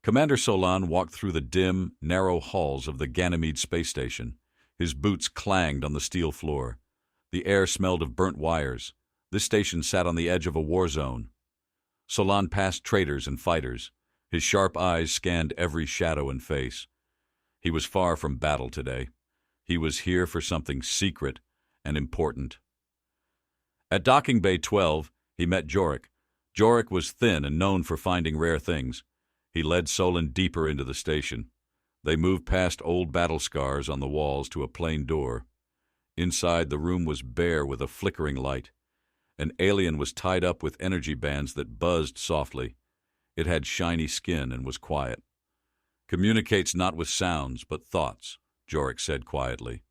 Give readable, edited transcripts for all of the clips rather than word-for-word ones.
Commander Solan walked through the dim, narrow halls of the Ganymede space station. His boots clanged on the steel floor. The air smelled of burnt wires. This station sat on the edge of a war zone. Solan passed traders and fighters. His sharp eyes scanned every shadow and face. He was far from battle today. He was here for something secret and important. At Docking Bay 12, he met Jorik. Jorik was thin and known for finding rare things. He led Solan deeper into the station. They moved past old battle scars on the walls to a plain door. Inside, the room was bare with a flickering light. An alien was tied up with energy bands that buzzed softly. It had shiny skin and was quiet. "Communicates not with sounds, but thoughts," Jorik said quietly.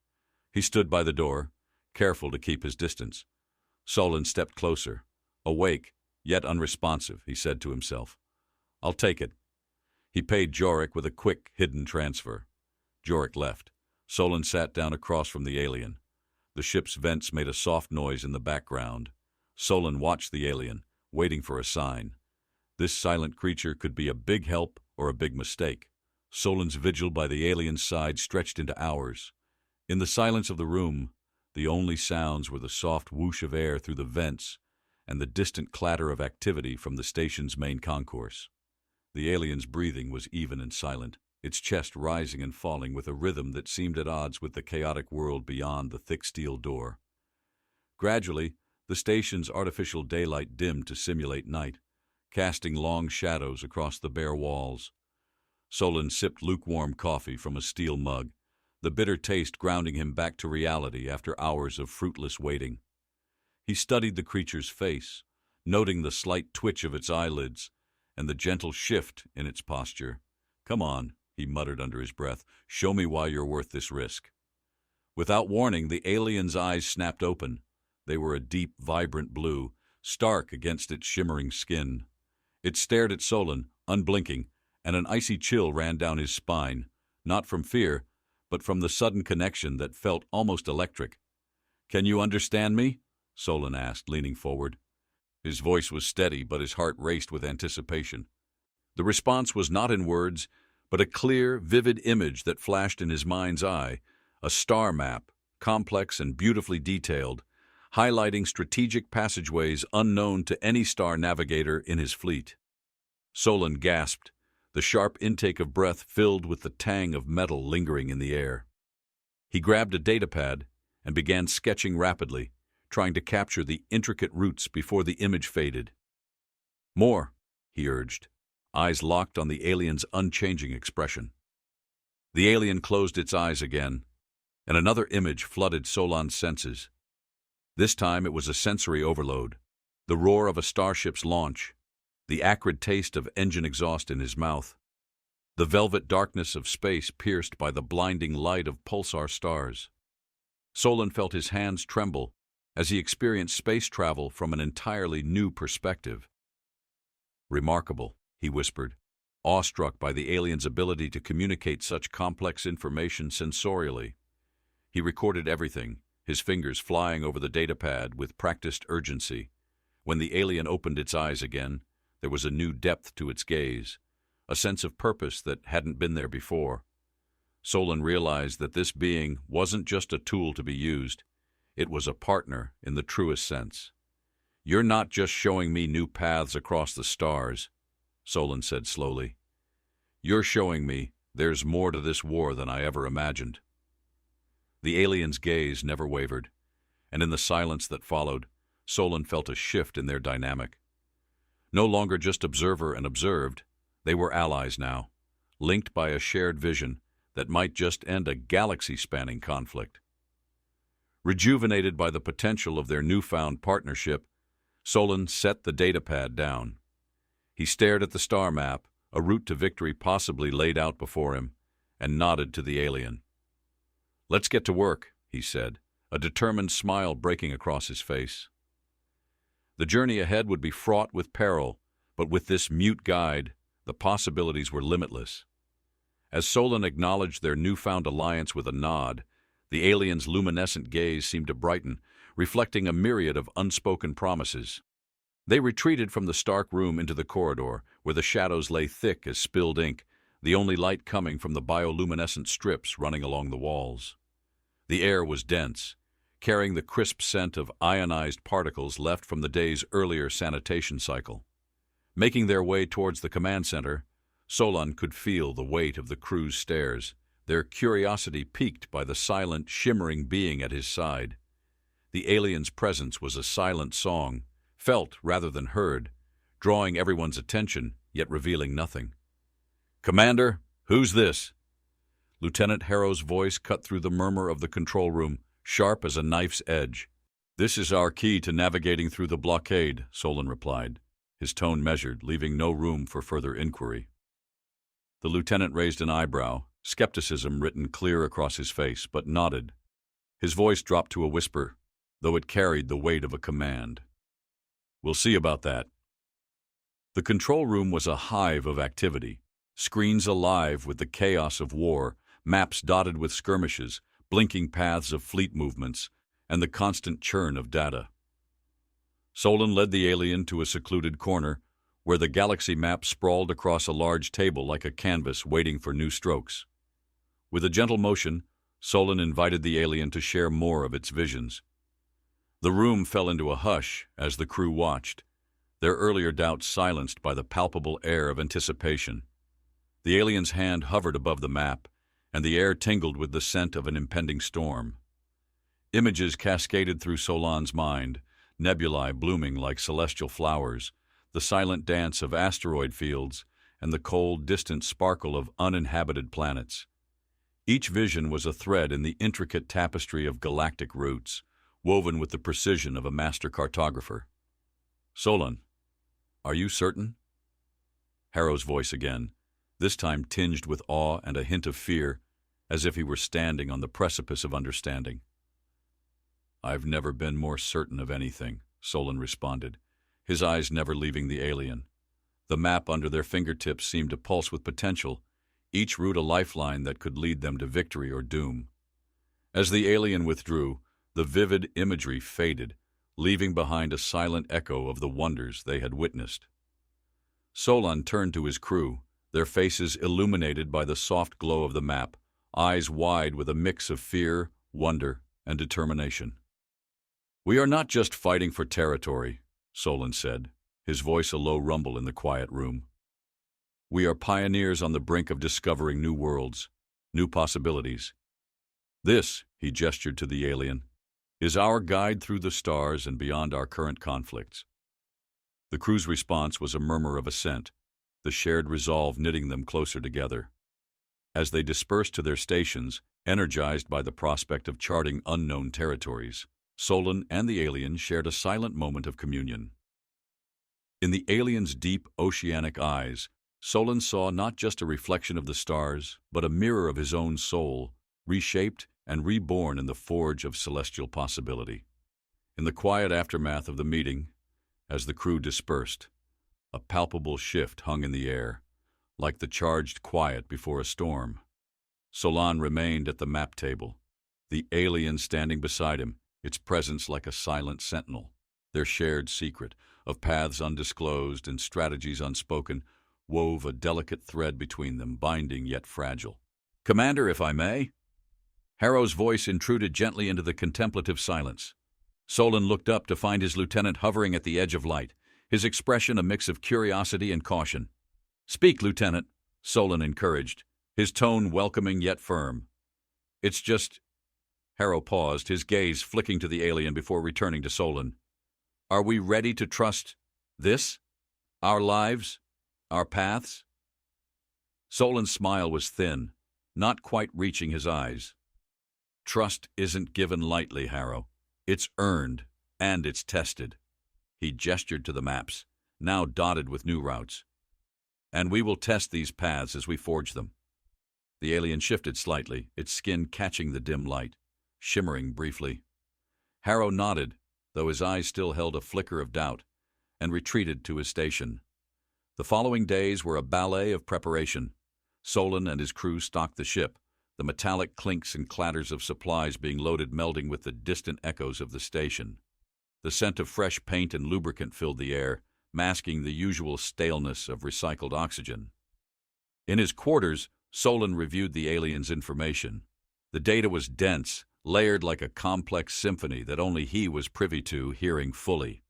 He stood by the door, careful to keep his distance. Solan stepped closer. Awake, yet unresponsive, he said to himself. "I'll take it." He paid Jorik with a quick, hidden transfer. Jorik left. Solan sat down across from the alien. The ship's vents made a soft noise in the background. Solan watched the alien, waiting for a sign. This silent creature could be a big help or a big mistake. Solan's vigil by the alien's side stretched into hours. In the silence of the room, the only sounds were the soft whoosh of air through the vents and the distant clatter of activity from the station's main concourse. The alien's breathing was even and silent, its chest rising and falling with a rhythm that seemed at odds with the chaotic world beyond the thick steel door. Gradually, the station's artificial daylight dimmed to simulate night, casting long shadows across the bare walls. Solan sipped lukewarm coffee from a steel mug, the bitter taste grounding him back to reality after hours of fruitless waiting. He studied the creature's face, noting the slight twitch of its eyelids and the gentle shift in its posture. "Come on," he muttered under his breath. "Show me why you're worth this risk." Without warning, the alien's eyes snapped open. They were a deep, vibrant blue, stark against its shimmering skin. It stared at Solan, unblinking, and an icy chill ran down his spine, not from fear, but from the sudden connection that felt almost electric. "Can you understand me?" Solan asked, leaning forward. His voice was steady, but his heart raced with anticipation. The response was not in words, but a clear, vivid image that flashed in his mind's eye, a star map, complex and beautifully detailed, highlighting strategic passageways unknown to any star navigator in his fleet. Solan gasped, the sharp intake of breath filled with the tang of metal lingering in the air. He grabbed a datapad and began sketching rapidly, trying to capture the intricate routes before the image faded. "More," he urged, eyes locked on the alien's unchanging expression. The alien closed its eyes again, and another image flooded Solan's senses. This time it was a sensory overload, the roar of a starship's launch, the acrid taste of engine exhaust in his mouth, the velvet darkness of space pierced by the blinding light of pulsar stars. Solan felt his hands tremble as he experienced space travel from an entirely new perspective. "Remarkable," he whispered, awestruck by the alien's ability to communicate such complex information sensorially. He recorded everything, his fingers flying over the datapad with practiced urgency. When the alien opened its eyes again, there was a new depth to its gaze, a sense of purpose that hadn't been there before. Solan realized that this being wasn't just a tool to be used. It was a partner in the truest sense. "You're not just showing me new paths across the stars," Solan said slowly. "You're showing me there's more to this war than I ever imagined." The alien's gaze never wavered, and in the silence that followed, Solan felt a shift in their dynamic. No longer just observer and observed, they were allies now, linked by a shared vision that might just end a galaxy-spanning conflict. Rejuvenated by the potential of their newfound partnership, Solan set the datapad down. He stared at the star map, a route to victory possibly laid out before him, and nodded to the alien. "Let's get to work," he said, a determined smile breaking across his face. The journey ahead would be fraught with peril, but with this mute guide, the possibilities were limitless. As Solan acknowledged their newfound alliance with a nod, the alien's luminescent gaze seemed to brighten, reflecting a myriad of unspoken promises. They retreated from the stark room into the corridor, where the shadows lay thick as spilled ink, the only light coming from the bioluminescent strips running along the walls. The air was dense, carrying the crisp scent of ionized particles left from the day's earlier sanitation cycle. Making their way towards the command center, Solan could feel the weight of the crew's stares, their curiosity piqued by the silent, shimmering being at his side. The alien's presence was a silent song, felt rather than heard, drawing everyone's attention, yet revealing nothing. "Commander, who's this?" Lieutenant Harrow's voice cut through the murmur of the control room, sharp as a knife's edge. "This is our key to navigating through the blockade," Solan replied, his tone measured, leaving no room for further inquiry. The lieutenant raised an eyebrow, skepticism written clear across his face, but nodded. His voice dropped to a whisper, though it carried the weight of a command. "We'll see about that." The control room was a hive of activity, screens alive with the chaos of war, maps dotted with skirmishes, blinking paths of fleet movements, and the constant churn of data. Solan led the alien to a secluded corner, where the galaxy map sprawled across a large table like a canvas waiting for new strokes. With a gentle motion, Solan invited the alien to share more of its visions. The room fell into a hush as the crew watched, their earlier doubts silenced by the palpable air of anticipation. The alien's hand hovered above the map, and the air tingled with the scent of an impending storm. Images cascaded through Solan's mind, nebulae blooming like celestial flowers, the silent dance of asteroid fields, and the cold, distant sparkle of uninhabited planets. Each vision was a thread in the intricate tapestry of galactic routes, woven with the precision of a master cartographer. "Solan, are you certain?" Harrow's voice again, this time tinged with awe and a hint of fear, as if he were standing on the precipice of understanding. "I've never been more certain of anything," Solan responded, his eyes never leaving the alien. The map under their fingertips seemed to pulse with potential, each route a lifeline that could lead them to victory or doom. As the alien withdrew, the vivid imagery faded, leaving behind a silent echo of the wonders they had witnessed. Solan turned to his crew, their faces illuminated by the soft glow of the map, eyes wide with a mix of fear, wonder, and determination. "We are not just fighting for territory," Solan said, his voice a low rumble in the quiet room. "We are pioneers on the brink of discovering new worlds, new possibilities. This," he gestured to the alien, "is our guide through the stars and beyond our current conflicts." The crew's response was a murmur of assent, the shared resolve knitting them closer together. As they dispersed to their stations, energized by the prospect of charting unknown territories, Solan and the alien shared a silent moment of communion. In the alien's deep, oceanic eyes, Solan saw not just a reflection of the stars, but a mirror of his own soul, reshaped and reborn in the forge of celestial possibility. In the quiet aftermath of the meeting, as the crew dispersed, a palpable shift hung in the air, like the charged quiet before a storm. Solan remained at the map table, the alien standing beside him, its presence like a silent sentinel. Their shared secret, of paths undisclosed and strategies unspoken, wove a delicate thread between them, binding yet fragile. "Commander, if I may?" Harrow's voice intruded gently into the contemplative silence. Solan looked up to find his lieutenant hovering at the edge of light, his expression a mix of curiosity and caution. "Speak, Lieutenant," Solan encouraged, his tone welcoming yet firm. "It's just—" Harrow paused, his gaze flicking to the alien before returning to Solan. "Are we ready to trust this? Our lives? Our paths?" Solan's smile was thin, not quite reaching his eyes. "Trust isn't given lightly, Harrow. It's earned, and it's tested." He gestured to the maps, now dotted with new routes. "And we will test these paths as we forge them." The alien shifted slightly, its skin catching the dim light, shimmering briefly. Harrow nodded, though his eyes still held a flicker of doubt, and retreated to his station. The following days were a ballet of preparation. Solan and his crew stocked the ship, the metallic clinks and clatters of supplies being loaded melding with the distant echoes of the station. The scent of fresh paint and lubricant filled the air, masking the usual staleness of recycled oxygen. In his quarters, Solan reviewed the aliens' information. The data was dense, layered like a complex symphony that only he was privy to, hearing fully.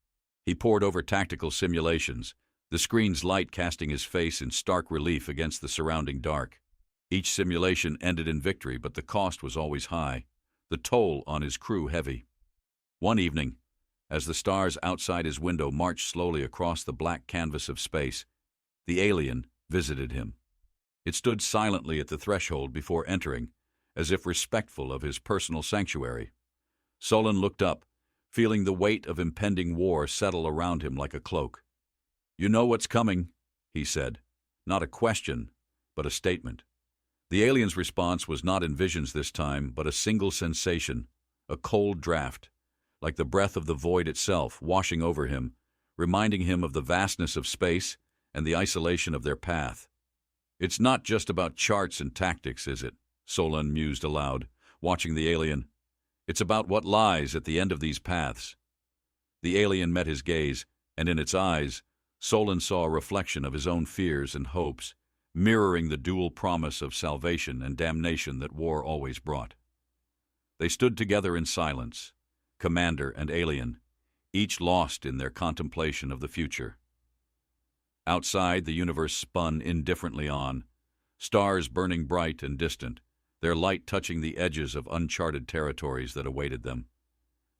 He pored over tactical simulations, the screen's light casting his face in stark relief against the surrounding dark. Each simulation ended in victory, but the cost was always high, the toll on his crew heavy. One evening, as the stars outside his window marched slowly across the black canvas of space, the alien visited him. It stood silently at the threshold before entering, as if respectful of his personal sanctuary. Solan looked up, feeling the weight of impending war settle around him like a cloak. "You know what's coming," he said. Not a question, but a statement. The alien's response was not in visions this time, but a single sensation, a cold draft, like the breath of the void itself, washing over him, reminding him of the vastness of space and the isolation of their path. "It's not just about charts and tactics, is it?" Solan mused aloud, watching the alien. "It's about what lies at the end of these paths." The alien met his gaze, and in its eyes, Solan saw a reflection of his own fears and hopes, mirroring the dual promise of salvation and damnation that war always brought. They stood together in silence, commander and alien, each lost in their contemplation of the future. Outside, the universe spun indifferently on, stars burning bright and distant, their light touching the edges of uncharted territories that awaited them.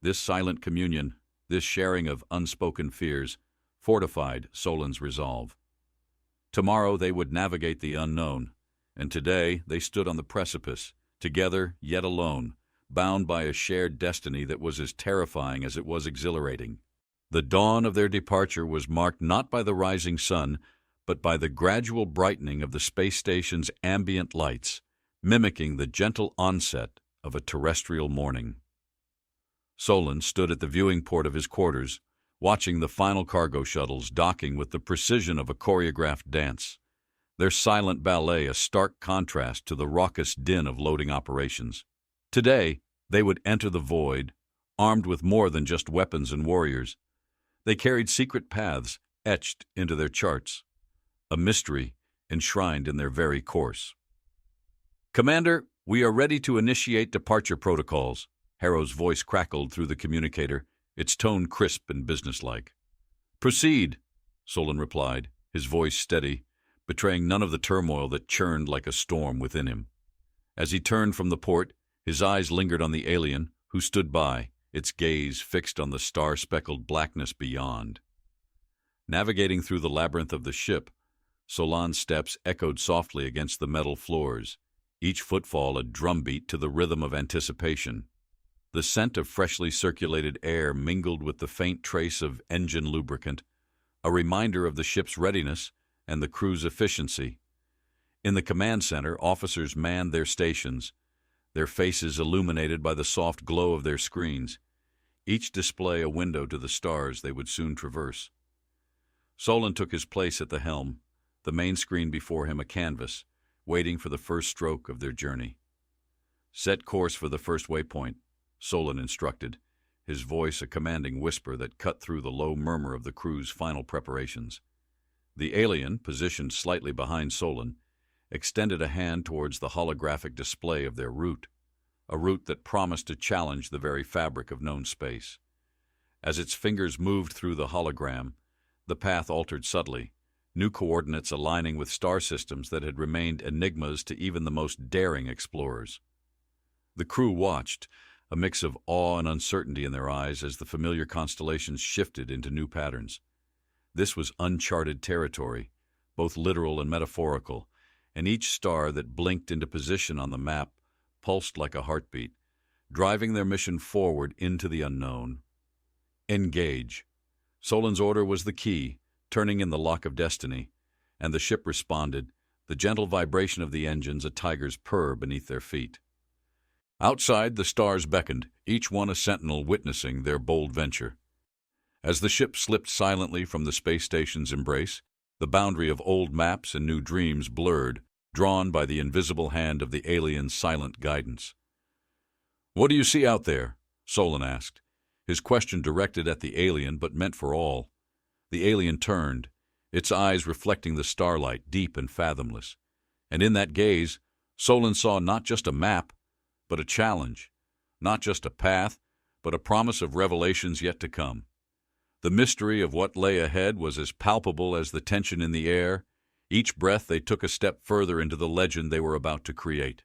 This silent communion, this sharing of unspoken fears, fortified Solan's resolve. Tomorrow they would navigate the unknown, and today they stood on the precipice, together yet alone, bound by a shared destiny that was as terrifying as it was exhilarating. The dawn of their departure was marked not by the rising sun, but by the gradual brightening of the space station's ambient lights, mimicking the gentle onset of a terrestrial morning. Solan stood at the viewing port of his quarters, watching the final cargo shuttles docking with the precision of a choreographed dance, their silent ballet a stark contrast to the raucous din of loading operations. Today, they would enter the void, armed with more than just weapons and warriors. They carried secret paths etched into their charts, a mystery enshrined in their very course. "Commander, we are ready to initiate departure protocols," Harrow's voice crackled through the communicator, its tone crisp and businesslike. "Proceed," Solan replied, his voice steady, betraying none of the turmoil that churned like a storm within him. As he turned from the port, his eyes lingered on the alien, who stood by, its gaze fixed on the star-speckled blackness beyond. Navigating through the labyrinth of the ship, Solan's steps echoed softly against the metal floors, each footfall a drumbeat to the rhythm of anticipation. The scent of freshly circulated air mingled with the faint trace of engine lubricant, a reminder of the ship's readiness and the crew's efficiency. In the command center, officers manned their stations, their faces illuminated by the soft glow of their screens, each display a window to the stars they would soon traverse. Solan took his place at the helm, the main screen before him a canvas, waiting for the first stroke of their journey. "Set course for the first waypoint," Solan instructed, his voice a commanding whisper that cut through the low murmur of the crew's final preparations. The alien, positioned slightly behind Solan, extended a hand towards the holographic display of their route, a route that promised to challenge the very fabric of known space. As its fingers moved through the hologram, the path altered subtly, new coordinates aligning with star systems that had remained enigmas to even the most daring explorers. The crew watched, a mix of awe and uncertainty in their eyes as the familiar constellations shifted into new patterns. This was uncharted territory, both literal and metaphorical, and each star that blinked into position on the map pulsed like a heartbeat, driving their mission forward into the unknown. "Engage." Solan's order was the key, turning in the lock of destiny, and the ship responded, the gentle vibration of the engines a tiger's purr beneath their feet. Outside, the stars beckoned, each one a sentinel witnessing their bold venture. As the ship slipped silently from the space station's embrace, the boundary of old maps and new dreams blurred, drawn by the invisible hand of the alien's silent guidance. "What do you see out there?" Solan asked, his question directed at the alien but meant for all. The alien turned, its eyes reflecting the starlight, deep and fathomless. And in that gaze, Solan saw not just a map, but a challenge. Not just a path, but a promise of revelations yet to come. The mystery of what lay ahead was as palpable as the tension in the air. Each breath they took a step further into the legend they were about to create.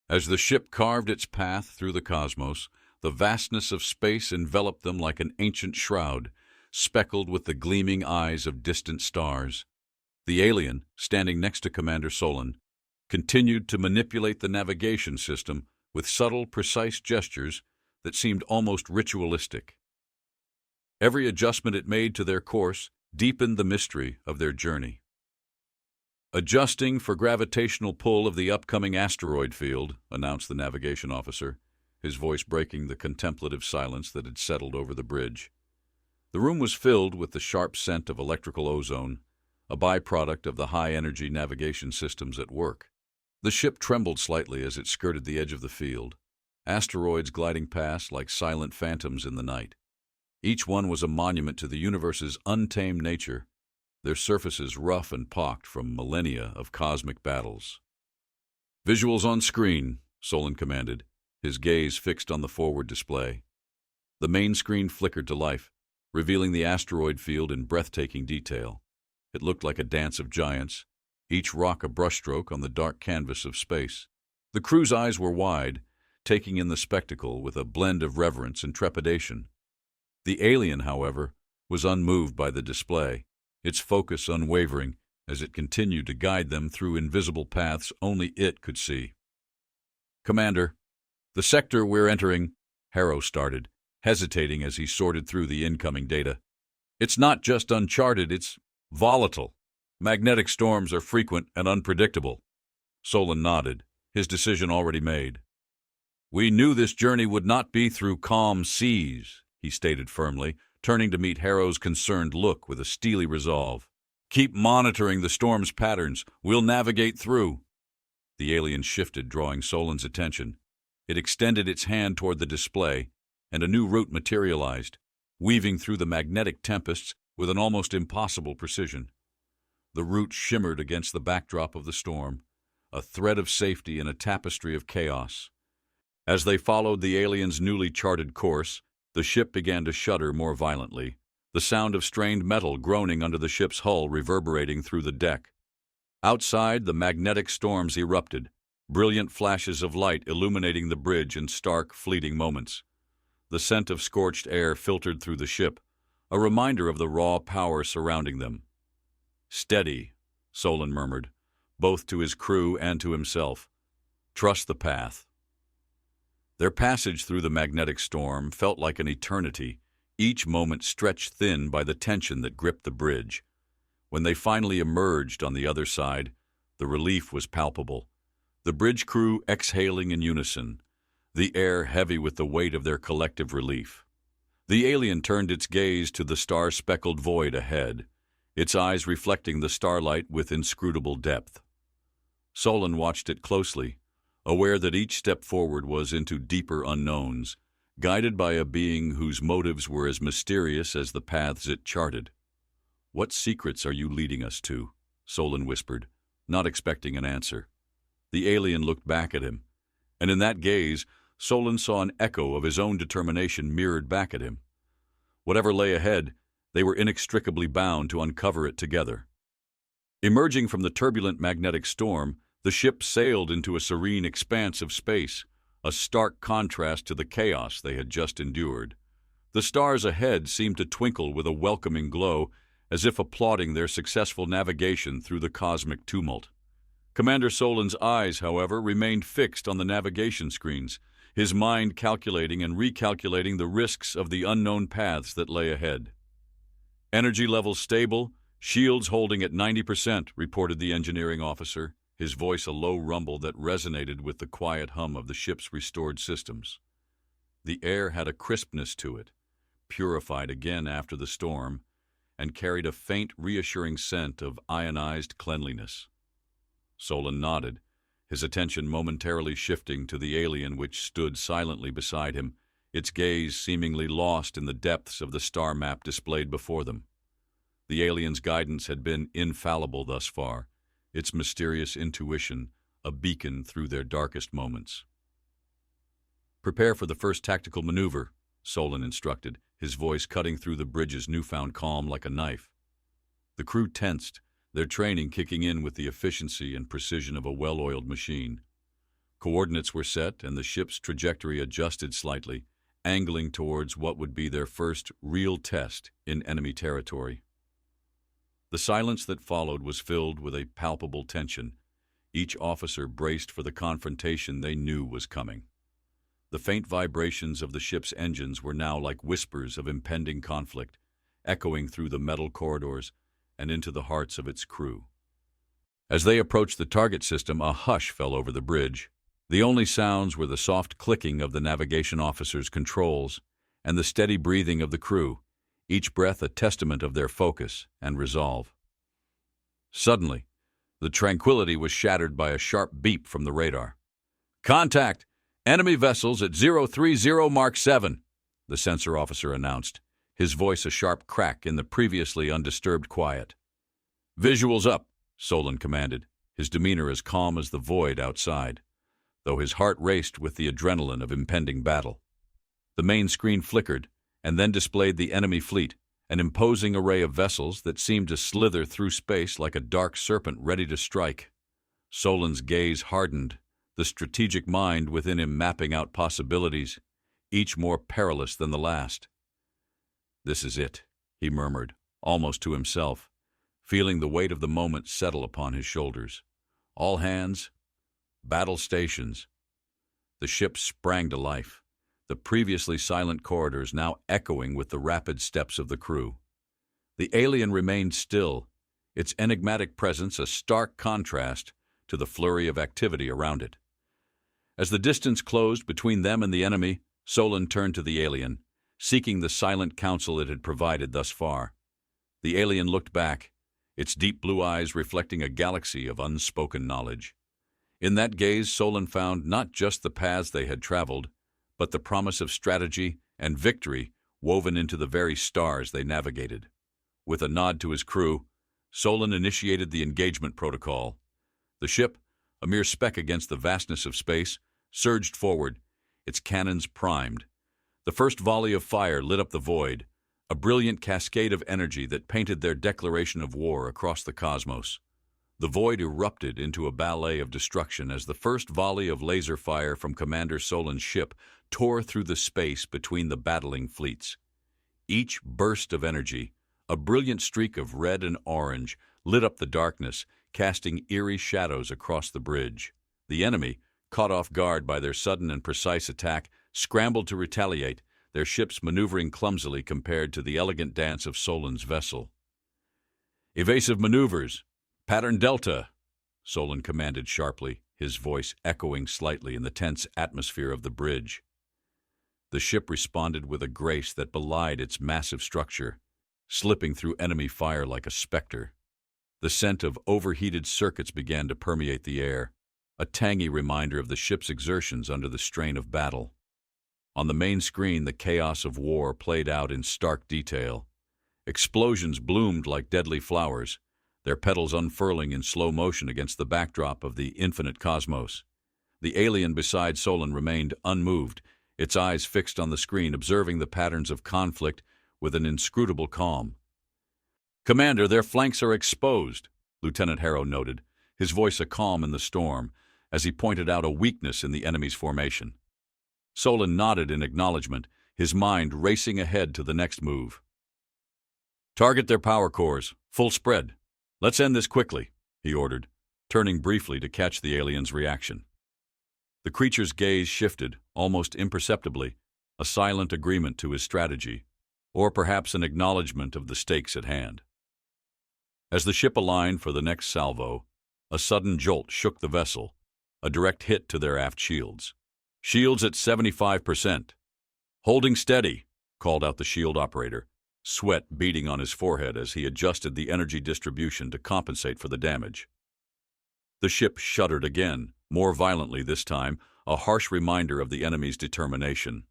As the ship carved its path through the cosmos, the vastness of space enveloped them like an ancient shroud, speckled with the gleaming eyes of distant stars. The alien, standing next to Commander Solan, continued to manipulate the navigation system with subtle, precise gestures that seemed almost ritualistic. Every adjustment it made to their course deepened the mystery of their journey. "Adjusting for gravitational pull of the upcoming asteroid field," announced the navigation officer, his voice breaking the contemplative silence that had settled over the bridge. The room was filled with the sharp scent of electrical ozone, a byproduct of the high-energy navigation systems at work. The ship trembled slightly as it skirted the edge of the field, asteroids gliding past like silent phantoms in the night. Each one was a monument to the universe's untamed nature, their surfaces rough and pocked from millennia of cosmic battles. "Visuals on screen," Solan commanded, his gaze fixed on the forward display. The main screen flickered to life, revealing the asteroid field in breathtaking detail. It looked like a dance of giants, each rock a brushstroke on the dark canvas of space. The crew's eyes were wide, taking in the spectacle with a blend of reverence and trepidation. The alien, however, was unmoved by the display, its focus unwavering as it continued to guide them through invisible paths only it could see. "Commander, the sector we're entering," Harrow started, hesitating as he sorted through the incoming data. "It's not just uncharted, it's volatile. Magnetic storms are frequent and unpredictable." Solan nodded, his decision already made. "We knew this journey would not be through calm seas," he stated firmly, turning to meet Harrow's concerned look with a steely resolve. "Keep monitoring the storm's patterns. We'll navigate through." The alien shifted, drawing Solan's attention. It extended its hand toward the display, and a new route materialized, weaving through the magnetic tempests with an almost impossible precision. The route shimmered against the backdrop of the storm, a thread of safety in a tapestry of chaos. As they followed the alien's newly charted course, the ship began to shudder more violently, the sound of strained metal groaning under the ship's hull reverberating through the deck. Outside, the magnetic storms erupted, brilliant flashes of light illuminating the bridge in stark, fleeting moments. The scent of scorched air filtered through the ship, a reminder of the raw power surrounding them. "Steady," Solan murmured, both to his crew and to himself. "Trust the path." Their passage through the magnetic storm felt like an eternity, each moment stretched thin by the tension that gripped the bridge. When they finally emerged on the other side, the relief was palpable. The bridge crew exhaling in unison, the air heavy with the weight of their collective relief. The alien turned its gaze to the star-speckled void ahead, its eyes reflecting the starlight with inscrutable depth. Solan watched it closely, aware that each step forward was into deeper unknowns, guided by a being whose motives were as mysterious as the paths it charted. "What secrets are you leading us to?" Solan whispered, not expecting an answer. The alien looked back at him, and in that gaze, Solan saw an echo of his own determination mirrored back at him. Whatever lay ahead, they were inextricably bound to uncover it together. Emerging from the turbulent magnetic storm, the ship sailed into a serene expanse of space, a stark contrast to the chaos they had just endured. The stars ahead seemed to twinkle with a welcoming glow, as if applauding their successful navigation through the cosmic tumult. Commander Solan's eyes, however, remained fixed on the navigation screens, his mind calculating and recalculating the risks of the unknown paths that lay ahead. "Energy levels stable, shields holding at 90%, reported the engineering officer, his voice a low rumble that resonated with the quiet hum of the ship's restored systems. The air had a crispness to it, purified again after the storm, and carried a faint, reassuring scent of ionized cleanliness. Solan nodded, his attention momentarily shifting to the alien which stood silently beside him, its gaze seemingly lost in the depths of the star map displayed before them. The aliens' guidance had been infallible thus far, its mysterious intuition a beacon through their darkest moments. "Prepare for the first tactical maneuver," Solan instructed, his voice cutting through the bridge's newfound calm like a knife. The crew tensed, their training kicking in with the efficiency and precision of a well-oiled machine. Coordinates were set and the ship's trajectory adjusted slightly, angling towards what would be their first real test in enemy territory. The silence that followed was filled with a palpable tension, each officer braced for the confrontation they knew was coming. The faint vibrations of the ship's engines were now like whispers of impending conflict, echoing through the metal corridors and into the hearts of its crew. As they approached the target system, a hush fell over the bridge. The only sounds were the soft clicking of the navigation officer's controls and the steady breathing of the crew, each breath a testament of their focus and resolve. Suddenly, the tranquility was shattered by a sharp beep from the radar. "Contact! Enemy vessels at 030 Mark 7, the sensor officer announced, his voice a sharp crack in the previously undisturbed quiet. "Visuals up," Solan commanded, his demeanor as calm as the void outside, though his heart raced with the adrenaline of impending battle. The main screen flickered, and then displayed the enemy fleet, an imposing array of vessels that seemed to slither through space like a dark serpent ready to strike. Solan's gaze hardened, the strategic mind within him mapping out possibilities, each more perilous than the last. "This is it," he murmured, almost to himself, feeling the weight of the moment settle upon his shoulders. All hands, battle stations. The ship sprang to life, the previously silent corridors now echoing with the rapid steps of the crew. The alien remained still, its enigmatic presence a stark contrast to the flurry of activity around it. As the distance closed between them and the enemy, Solan turned to the alien, seeking the silent counsel it had provided thus far. The alien looked back, its deep blue eyes reflecting a galaxy of unspoken knowledge. In that gaze, Solan found not just the paths they had traveled, but the promise of strategy and victory woven into the very stars they navigated. With a nod to his crew, Solan initiated the engagement protocol. The ship, a mere speck against the vastness of space, surged forward, its cannons primed. The first volley of fire lit up the void, a brilliant cascade of energy that painted their declaration of war across the cosmos. The void erupted into a ballet of destruction as the first volley of laser fire from Commander Solan's ship tore through the space between the battling fleets. Each burst of energy, a brilliant streak of red and orange, lit up the darkness, casting eerie shadows across the bridge. The enemy, caught off guard by their sudden and precise attack, scrambled to retaliate, their ships maneuvering clumsily compared to the elegant dance of Solan's vessel. "Evasive maneuvers! Pattern Delta!" Solan commanded sharply, his voice echoing slightly in the tense atmosphere of the bridge. The ship responded with a grace that belied its massive structure, slipping through enemy fire like a specter. The scent of overheated circuits began to permeate the air, a tangy reminder of the ship's exertions under the strain of battle. On the main screen, the chaos of war played out in stark detail. Explosions bloomed like deadly flowers, their petals unfurling in slow motion against the backdrop of the infinite cosmos. The alien beside Solan remained unmoved, its eyes fixed on the screen, observing the patterns of conflict with an inscrutable calm. "Commander, their flanks are exposed," Lieutenant Harrow noted, his voice a calm in the storm, as he pointed out a weakness in the enemy's formation. Solan nodded in acknowledgement, his mind racing ahead to the next move. "Target their power cores, full spread. Let's end this quickly," he ordered, turning briefly to catch the alien's reaction. The creature's gaze shifted, almost imperceptibly, a silent agreement to his strategy, or perhaps an acknowledgement of the stakes at hand. As the ship aligned for the next salvo, a sudden jolt shook the vessel, a direct hit to their aft shields. "Shields at 75%. Holding steady," called out the shield operator, sweat beading on his forehead as he adjusted the energy distribution to compensate for the damage. The ship shuddered again, more violently this time, a harsh reminder of the enemy's determination.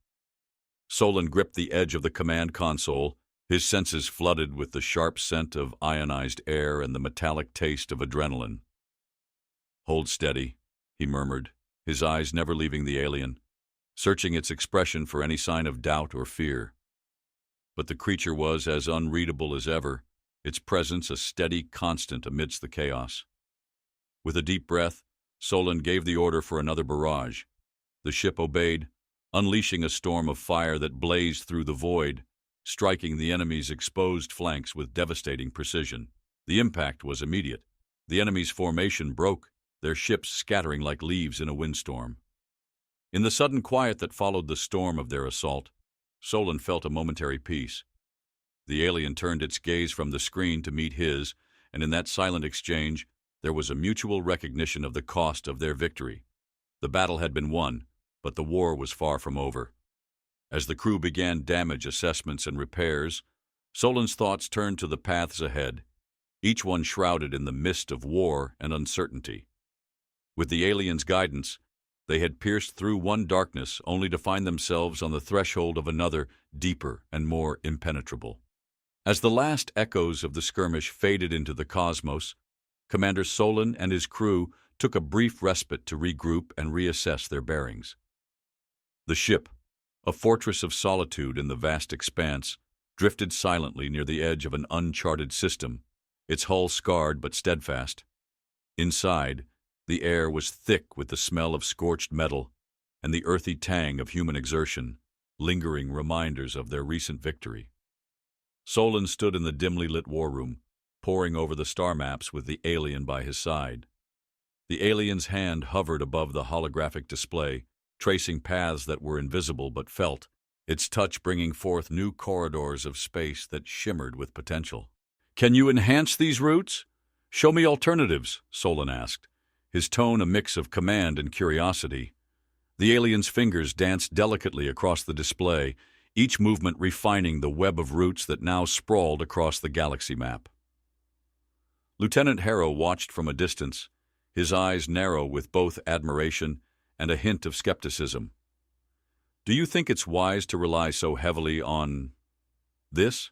Solan gripped the edge of the command console, his senses flooded with the sharp scent of ionized air and the metallic taste of adrenaline. "Hold steady," he murmured, his eyes never leaving the alien, searching its expression for any sign of doubt or fear. But the creature was as unreadable as ever, its presence a steady constant amidst the chaos. With a deep breath, Solan gave the order for another barrage. The ship obeyed, unleashing a storm of fire that blazed through the void, striking the enemy's exposed flanks with devastating precision. The impact was immediate. The enemy's formation broke, their ships scattering like leaves in a windstorm. In the sudden quiet that followed the storm of their assault, Solan felt a momentary peace. The alien turned its gaze from the screen to meet his, and in that silent exchange, there was a mutual recognition of the cost of their victory. The battle had been won, but the war was far from over. As the crew began damage assessments and repairs, Solan's thoughts turned to the paths ahead, each one shrouded in the mist of war and uncertainty. With the aliens' guidance, they had pierced through one darkness only to find themselves on the threshold of another, deeper and more impenetrable. As the last echoes of the skirmish faded into the cosmos, Commander Solan and his crew took a brief respite to regroup and reassess their bearings. The ship, a fortress of solitude in the vast expanse, drifted silently near the edge of an uncharted system, its hull scarred but steadfast. Inside, the air was thick with the smell of scorched metal and the earthy tang of human exertion, lingering reminders of their recent victory. Solan stood in the dimly lit war room, poring over the star maps with the alien by his side. The alien's hand hovered above the holographic display, tracing paths that were invisible but felt, its touch bringing forth new corridors of space that shimmered with potential. "Can you enhance these routes? Show me alternatives," Solan asked, his tone a mix of command and curiosity. The alien's fingers danced delicately across the display, each movement refining the web of routes that now sprawled across the galaxy map. Lieutenant Harrow watched from a distance, his eyes narrow with both admiration and a hint of skepticism. "Do you think it's wise to rely so heavily on this?"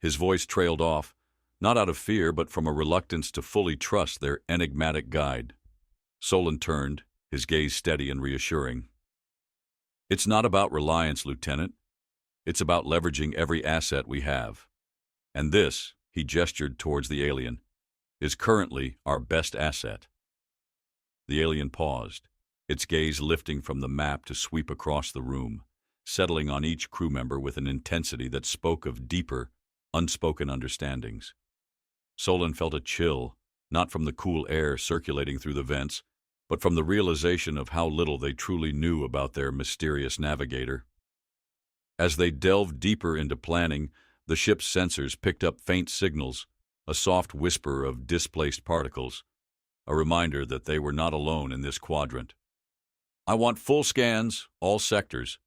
His voice trailed off, not out of fear but from a reluctance to fully trust their enigmatic guide. Solan turned, his gaze steady and reassuring. "It's not about reliance, Lieutenant. It's about leveraging every asset we have. And this," he gestured towards the alien, "is currently our best asset." The alien paused, its gaze lifting from the map to sweep across the room, settling on each crew member with an intensity that spoke of deeper, unspoken understandings. Solan felt a chill, not from the cool air circulating through the vents, but from the realization of how little they truly knew about their mysterious navigator. As they delved deeper into planning, the ship's sensors picked up faint signals, a soft whisper of displaced particles, a reminder that they were not alone in this quadrant. "I want full scans, all sectors.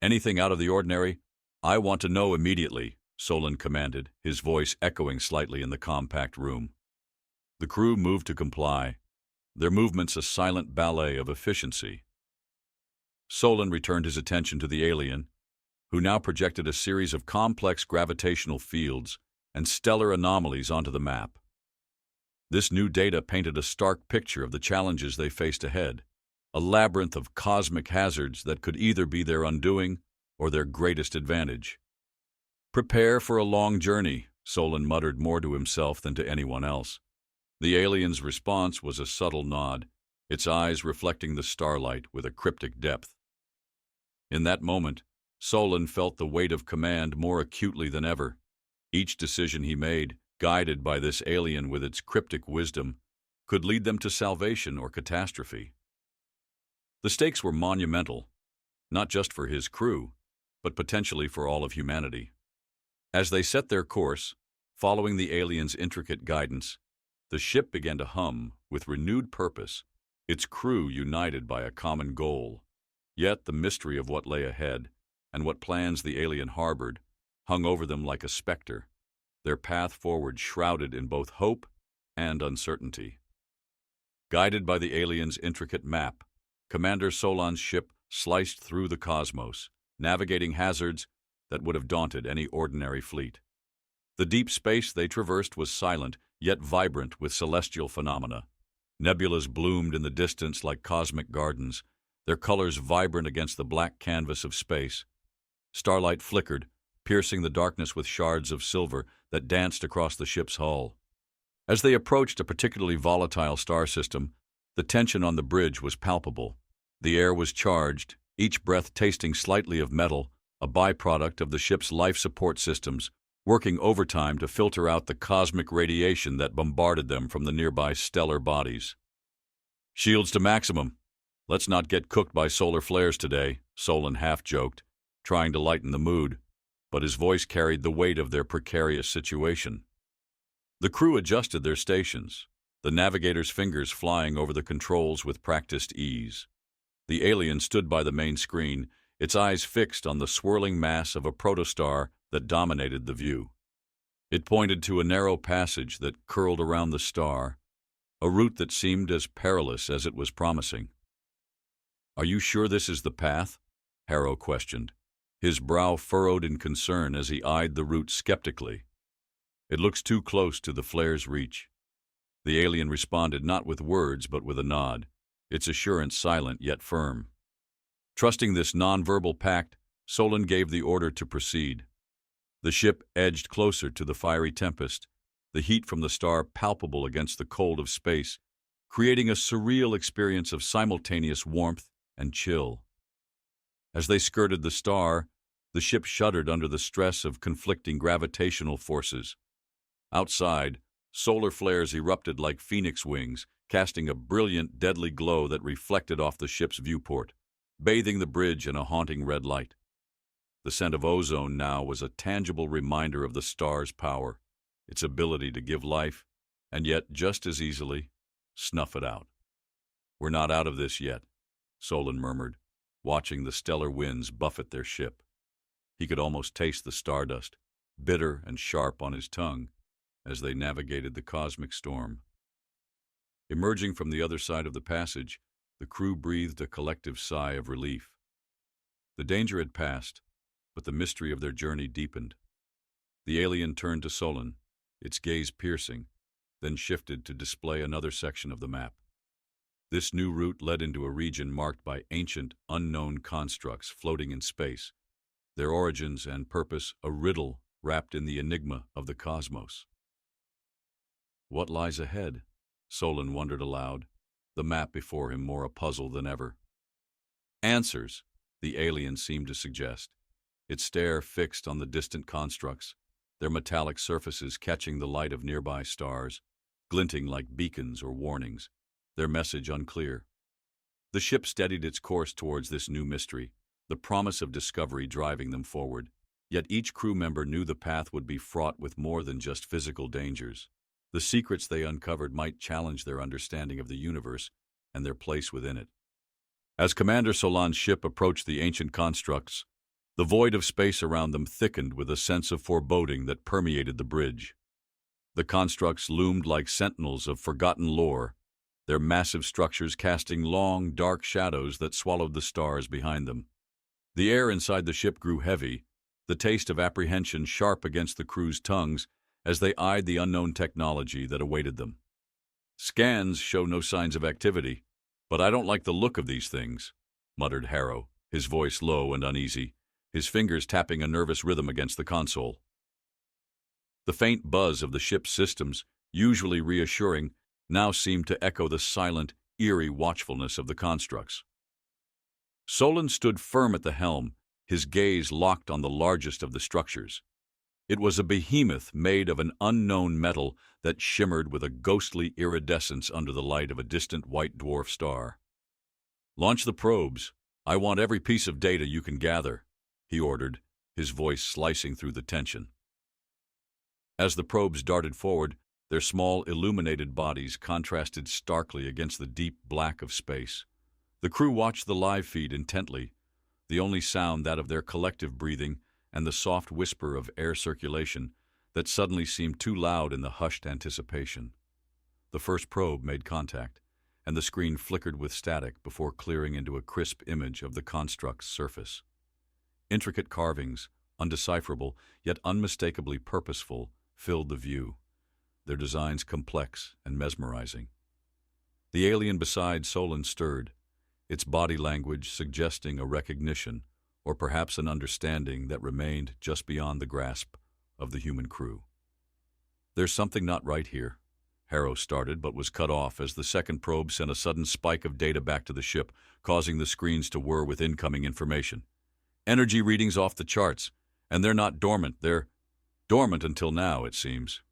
Anything out of the ordinary, I want to know immediately," Solan commanded, his voice echoing slightly in the compact room. The crew moved to comply, their movements a silent ballet of efficiency. Solan returned his attention to the alien, who now projected a series of complex gravitational fields and stellar anomalies onto the map. This new data painted a stark picture of the challenges they faced ahead, a labyrinth of cosmic hazards that could either be their undoing or their greatest advantage. "Prepare for a long journey," Solan muttered more to himself than to anyone else. The alien's response was a subtle nod, its eyes reflecting the starlight with a cryptic depth. In that moment, Solan felt the weight of command more acutely than ever. Each decision he made, guided by this alien with its cryptic wisdom, could lead them to salvation or catastrophe. The stakes were monumental, not just for his crew, but potentially for all of humanity. As they set their course, following the alien's intricate guidance, the ship began to hum with renewed purpose, its crew united by a common goal. Yet the mystery of what lay ahead, and what plans the alien harbored, hung over them like a specter, their path forward shrouded in both hope and uncertainty. Guided by the alien's intricate map, Commander Solan's ship sliced through the cosmos, navigating hazards that would have daunted any ordinary fleet. The deep space they traversed was silent, yet vibrant with celestial phenomena. Nebulas bloomed in the distance like cosmic gardens, their colors vibrant against the black canvas of space. Starlight flickered, piercing the darkness with shards of silver that danced across the ship's hull. As they approached a particularly volatile star system, the tension on the bridge was palpable. The air was charged, each breath tasting slightly of metal, a byproduct of the ship's life support systems, working overtime to filter out the cosmic radiation that bombarded them from the nearby stellar bodies. "Shields to maximum. Let's not get cooked by solar flares today," Solan half-joked, trying to lighten the mood, but his voice carried the weight of their precarious situation. The crew adjusted their stations, the navigator's fingers flying over the controls with practiced ease. The alien stood by the main screen, its eyes fixed on the swirling mass of a protostar that dominated the view. It pointed to a narrow passage that curled around the star, a route that seemed as perilous as it was promising. "Are you sure this is the path?" Harrow questioned, his brow furrowed in concern as he eyed the route skeptically. "It looks too close to the flare's reach." The alien responded not with words but with a nod, its assurance silent yet firm. Trusting this nonverbal pact, Solan gave the order to proceed. The ship edged closer to the fiery tempest, the heat from the star palpable against the cold of space, creating a surreal experience of simultaneous warmth and chill. As they skirted the star, the ship shuddered under the stress of conflicting gravitational forces. Outside, solar flares erupted like phoenix wings, casting a brilliant, deadly glow that reflected off the ship's viewport, bathing the bridge in a haunting red light. The scent of ozone now was a tangible reminder of the star's power, its ability to give life, and yet, just as easily, snuff it out. "We're not out of this yet," Solan murmured, watching the stellar winds buffet their ship. He could almost taste the stardust, bitter and sharp on his tongue, as they navigated the cosmic storm. Emerging from the other side of the passage, the crew breathed a collective sigh of relief. The danger had passed, but the mystery of their journey deepened. The alien turned to Solan, its gaze piercing, then shifted to display another section of the map. This new route led into a region marked by ancient, unknown constructs floating in space, their origins and purpose a riddle wrapped in the enigma of the cosmos. What lies ahead? Solan wondered aloud, the map before him more a puzzle than ever. Answers, the alien seemed to suggest, its stare fixed on the distant constructs, their metallic surfaces catching the light of nearby stars, glinting like beacons or warnings, their message unclear. The ship steadied its course towards this new mystery, the promise of discovery driving them forward. Yet each crew member knew the path would be fraught with more than just physical dangers. The secrets they uncovered might challenge their understanding of the universe and their place within it. As Commander Solan's ship approached the ancient constructs, the void of space around them thickened with a sense of foreboding that permeated the bridge. The constructs loomed like sentinels of forgotten lore, their massive structures casting long, dark shadows that swallowed the stars behind them. The air inside the ship grew heavy, the taste of apprehension sharp against the crew's tongues as they eyed the unknown technology that awaited them. "Scans show no signs of activity, but I don't like the look of these things," muttered Harrow, his voice low and uneasy, his fingers tapping a nervous rhythm against the console. The faint buzz of the ship's systems, usually reassuring, now seemed to echo the silent, eerie watchfulness of the constructs. Solan stood firm at the helm, his gaze locked on the largest of the structures. It was a behemoth made of an unknown metal that shimmered with a ghostly iridescence under the light of a distant white dwarf star. "Launch the probes. I want every piece of data you can gather," he ordered, his voice slicing through the tension. As the probes darted forward, their small, illuminated bodies contrasted starkly against the deep black of space. The crew watched the live feed intently, the only sound that of their collective breathing and the soft whisper of air circulation that suddenly seemed too loud in the hushed anticipation. The first probe made contact, and the screen flickered with static before clearing into a crisp image of the construct's surface. Intricate carvings, undecipherable yet unmistakably purposeful, filled the view, their designs complex and mesmerizing. The alien beside Solan stirred, its body language suggesting a recognition or perhaps an understanding that remained just beyond the grasp of the human crew. "There's something not right here," Harrow started, but was cut off as the second probe sent a sudden spike of data back to the ship, causing the screens to whir with incoming information. "Energy readings off the charts, and they're not dormant. They're dormant until now, it seems."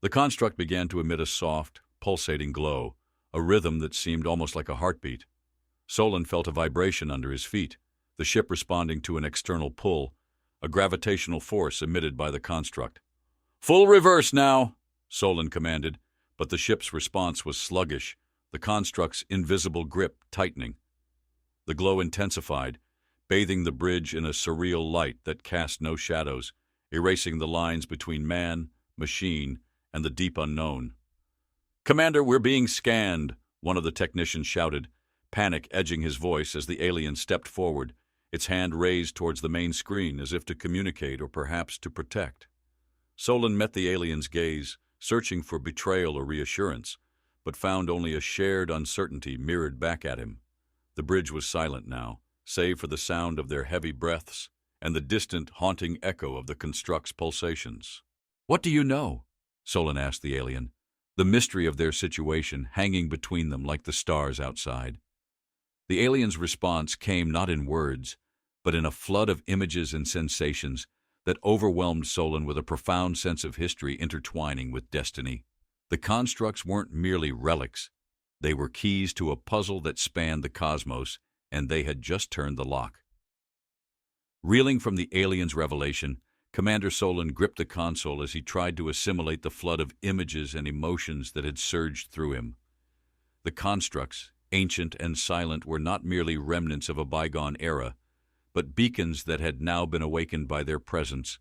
The construct began to emit a soft, pulsating glow, a rhythm that seemed almost like a heartbeat. Solan felt a vibration under his feet, the ship responding to an external pull, a gravitational force emitted by the construct. "Full reverse now," Solan commanded, but the ship's response was sluggish, the construct's invisible grip tightening. The glow intensified, bathing the bridge in a surreal light that cast no shadows, erasing the lines between man, machine, and the deep unknown. "Commander, we're being scanned," one of the technicians shouted, panic edging his voice as the alien stepped forward, its hand raised towards the main screen as if to communicate or perhaps to protect. Solan met the alien's gaze, searching for betrayal or reassurance, but found only a shared uncertainty mirrored back at him. The bridge was silent now, save for the sound of their heavy breaths and the distant, haunting echo of the construct's pulsations. "What do you know?" Solan asked the alien, the mystery of their situation hanging between them like the stars outside. The alien's response came not in words, but in a flood of images and sensations that overwhelmed Solan with a profound sense of history intertwining with destiny. The constructs weren't merely relics. They were keys to a puzzle that spanned the cosmos, and they had just turned the lock. Reeling from the alien's revelation, Commander Solan gripped the console as he tried to assimilate the flood of images and emotions that had surged through him. The constructs, ancient and silent, were not merely remnants of a bygone era, but beacons that had now been awakened by their presence.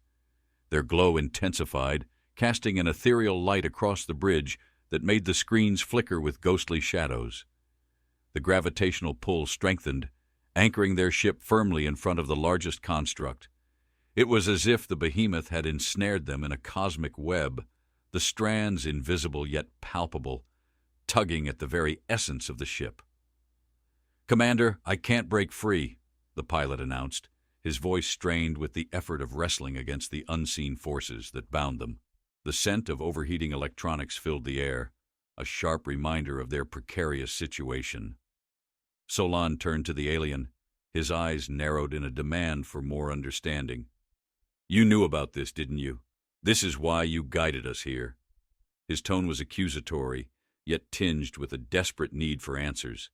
Their glow intensified, casting an ethereal light across the bridge that made the screens flicker with ghostly shadows. The gravitational pull strengthened, anchoring their ship firmly in front of the largest construct. It was as if the behemoth had ensnared them in a cosmic web, the strands invisible yet palpable, tugging at the very essence of the ship. "Commander, I can't break free," the pilot announced, his voice strained with the effort of wrestling against the unseen forces that bound them. The scent of overheating electronics filled the air, a sharp reminder of their precarious situation. Solan turned to the alien, his eyes narrowed in a demand for more understanding. "You knew about this, didn't you? This is why you guided us here." His tone was accusatory, yet tinged with a desperate need for answers.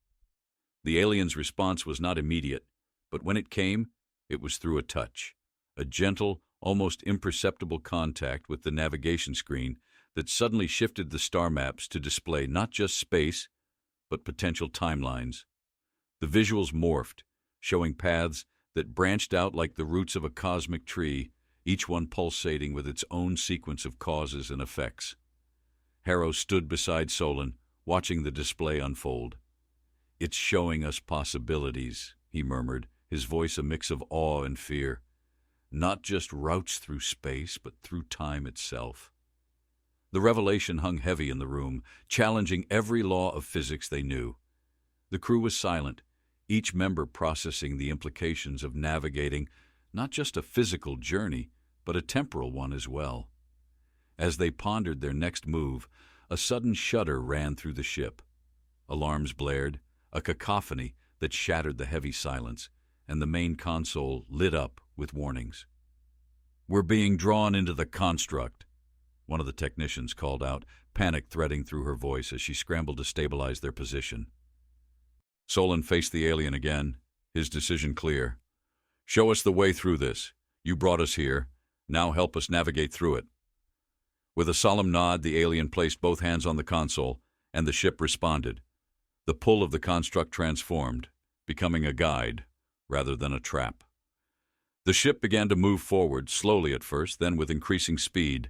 The alien's response was not immediate, but when it came, it was through a touch, a gentle, almost imperceptible contact with the navigation screen that suddenly shifted the star maps to display not just space, but potential timelines. The visuals morphed, showing paths that branched out like the roots of a cosmic tree, each one pulsating with its own sequence of causes and effects. Harrow stood beside Solan, watching the display unfold. "It's showing us possibilities," he murmured, his voice a mix of awe and fear. "Not just routes through space, but through time itself." The revelation hung heavy in the room, challenging every law of physics they knew. The crew was silent, each member processing the implications of navigating not just a physical journey, but a temporal one as well. As they pondered their next move, a sudden shudder ran through the ship. Alarms blared, a cacophony that shattered the heavy silence, and the main console lit up with warnings. "We're being drawn into the construct," one of the technicians called out, panic threading through her voice as she scrambled to stabilize their position. Solan faced the alien again, his decision clear. "Show us the way through this. You brought us here. Now help us navigate through it." With a solemn nod, the alien placed both hands on the console, and the ship responded. The pull of the construct transformed, becoming a guide rather than a trap. The ship began to move forward, slowly at first, then with increasing speed,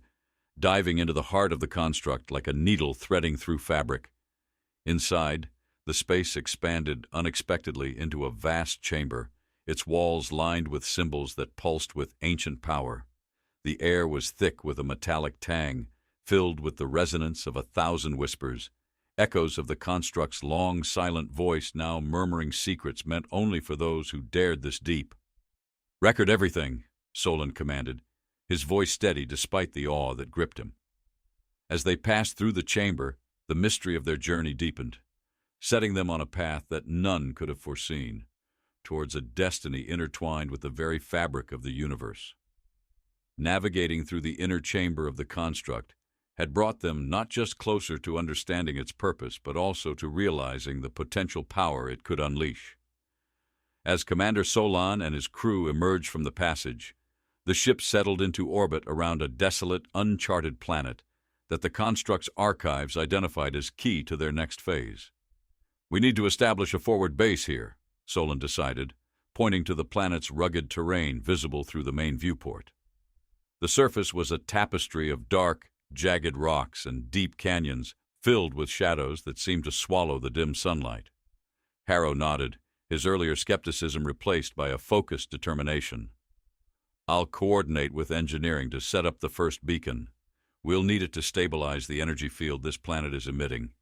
diving into the heart of the construct like a needle threading through fabric. Inside, the space expanded unexpectedly into a vast chamber, its walls lined with symbols that pulsed with ancient power. The air was thick with a metallic tang, filled with the resonance of 1,000 whispers, echoes of the construct's long, silent voice now murmuring secrets meant only for those who dared this deep. "Record everything," Solan commanded, his voice steady despite the awe that gripped him. As they passed through the chamber, the mystery of their journey deepened, setting them on a path that none could have foreseen, towards a destiny intertwined with the very fabric of the universe. Navigating through the inner chamber of the construct had brought them not just closer to understanding its purpose, but also to realizing the potential power it could unleash. As Commander Solan and his crew emerged from the passage, the ship settled into orbit around a desolate, uncharted planet that the construct's archives identified as key to their next phase. "We need to establish a forward base here," Solan decided, pointing to the planet's rugged terrain visible through the main viewport. The surface was a tapestry of dark, jagged rocks and deep canyons filled with shadows that seemed to swallow the dim sunlight. Harrow nodded, his earlier skepticism replaced by a focused determination. "I'll coordinate with engineering to set up the first beacon. We'll need it to stabilize the energy field this planet is emitting."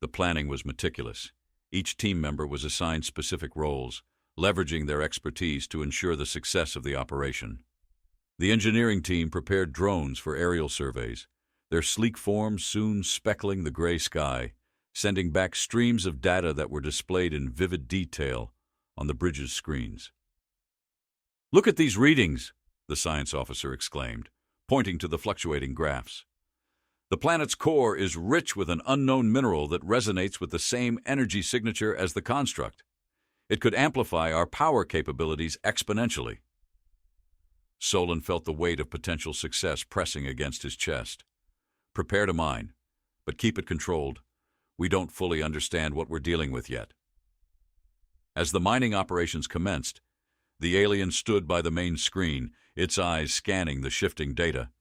The planning was meticulous. Each team member was assigned specific roles, leveraging their expertise to ensure the success of the operation. The engineering team prepared drones for aerial surveys, their sleek forms soon speckling the gray sky, sending back streams of data that were displayed in vivid detail on the bridge's screens. "Look at these readings," the science officer exclaimed, pointing to the fluctuating graphs. "The planet's core is rich with an unknown mineral that resonates with the same energy signature as the construct. It could amplify our power capabilities exponentially." Solan felt the weight of potential success pressing against his chest. "Prepare to mine, but keep it controlled. We don't fully understand what we're dealing with yet." As the mining operations commenced, the alien stood by the main screen, its eyes scanning the shifting data.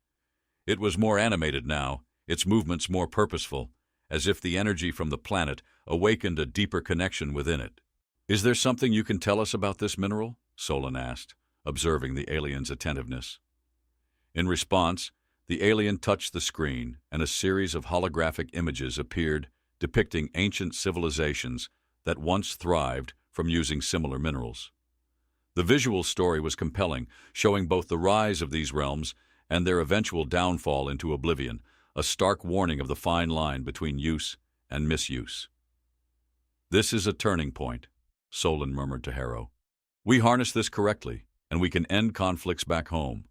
It was more animated now, its movements more purposeful, as if the energy from the planet awakened a deeper connection within it. "Is there something you can tell us about this mineral?" Solan asked, observing the alien's attentiveness. In response, the alien touched the screen, and a series of holographic images appeared depicting ancient civilizations that once thrived from using similar minerals. The visual story was compelling, showing both the rise of these realms and their eventual downfall into oblivion, a stark warning of the fine line between use and misuse. "This is a turning point," Solan murmured to Harrow. "We harness this correctly, and we can end conflicts back home.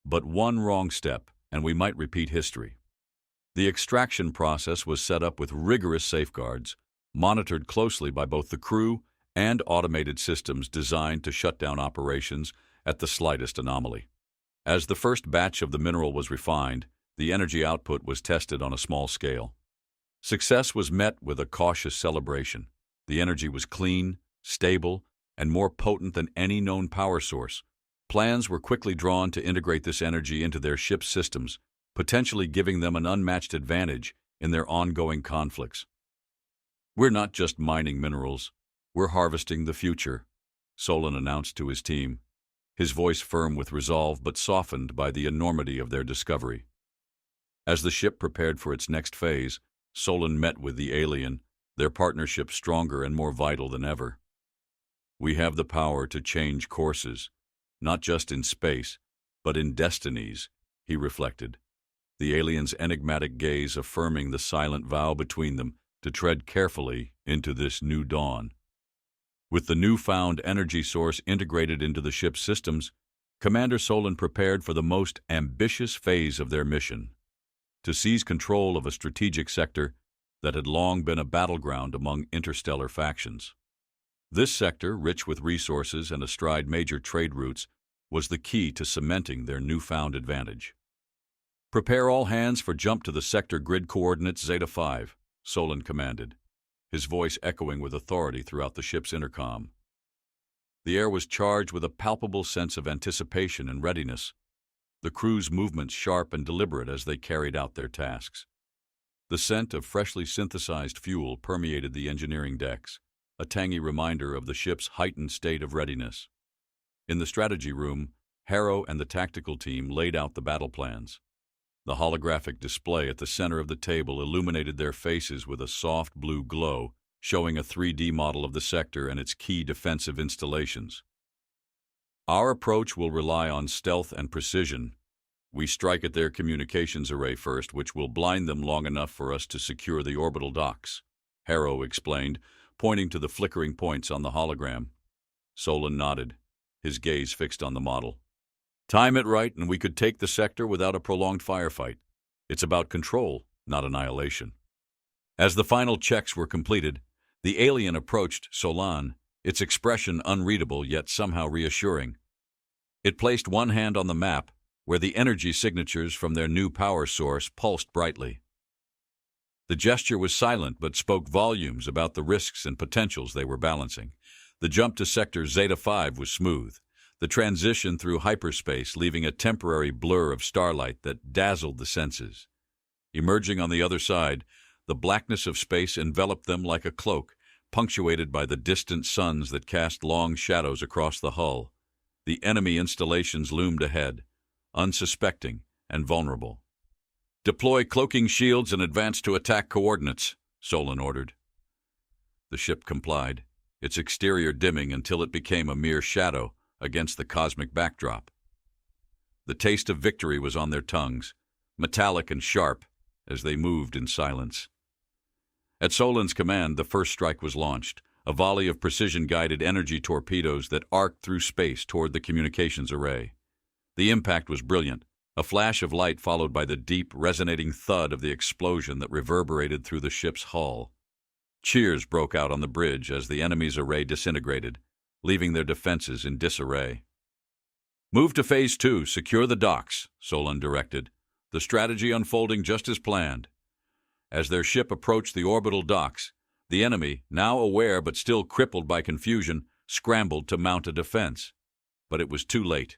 But one wrong step, and we might repeat history." The extraction process was set up with rigorous safeguards, monitored closely by both the crew and automated systems designed to shut down operations at the slightest anomaly. As the first batch of the mineral was refined, the energy output was tested on a small scale. Success was met with a cautious celebration. The energy was clean, stable, and more potent than any known power source. Plans were quickly drawn to integrate this energy into their ship's systems, potentially giving them an unmatched advantage in their ongoing conflicts. "We're not just mining minerals, we're harvesting the future," Solan announced to his team, his voice firm with resolve but softened by the enormity of their discovery. As the ship prepared for its next phase, Solan met with the alien, their partnership stronger and more vital than ever. "We have the power to change courses, not just in space, but in destinies," he reflected, the alien's enigmatic gaze affirming the silent vow between them to tread carefully into this new dawn. With the newfound energy source integrated into the ship's systems, Commander Solan prepared for the most ambitious phase of their mission: to seize control of a strategic sector that had long been a battleground among interstellar factions. This sector, rich with resources and astride major trade routes, was the key to cementing their newfound advantage. "Prepare all hands for jump to the sector grid coordinates Zeta 5, Solan commanded, his voice echoing with authority throughout the ship's intercom. The air was charged with a palpable sense of anticipation and readiness, the crew's movements sharp and deliberate as they carried out their tasks. The scent of freshly synthesized fuel permeated the engineering decks, a tangy reminder of the ship's heightened state of readiness. In the strategy room, Harrow and the tactical team laid out the battle plans. The holographic display at the center of the table illuminated their faces with a soft blue glow, showing a 3D model of the sector and its key defensive installations. Our approach will rely on stealth and precision. We strike at their communications array first, which will blind them long enough for us to secure the orbital docks, Harrow explained, pointing to the flickering points on the hologram. Solan nodded, his gaze fixed on the model. Time it right, and we could take the sector without a prolonged firefight. It's about control, not annihilation. As the final checks were completed, the alien approached Solan, its expression unreadable yet somehow reassuring. It placed one hand on the map, where the energy signatures from their new power source pulsed brightly. The gesture was silent but spoke volumes about the risks and potentials they were balancing. The jump to Sector Zeta 5 was smooth, the transition through hyperspace leaving a temporary blur of starlight that dazzled the senses. Emerging on the other side, the blackness of space enveloped them like a cloak, punctuated by the distant suns that cast long shadows across the hull. The enemy installations loomed ahead, unsuspecting and vulnerable. "Deploy cloaking shields and advance to attack coordinates," Solan ordered. The ship complied, its exterior dimming until it became a mere shadow against the cosmic backdrop. The taste of victory was on their tongues, metallic and sharp, as they moved in silence. At Solan's command, the first strike was launched, a volley of precision-guided energy torpedoes that arced through space toward the communications array. The impact was brilliant, a flash of light followed by the deep, resonating thud of the explosion that reverberated through the ship's hull. Cheers broke out on the bridge as the enemy's array disintegrated, leaving their defenses in disarray. "Move to Phase 2, secure the docks," Solan directed, the strategy unfolding just as planned. As their ship approached the orbital docks, the enemy, now aware but still crippled by confusion, scrambled to mount a defense. But it was too late.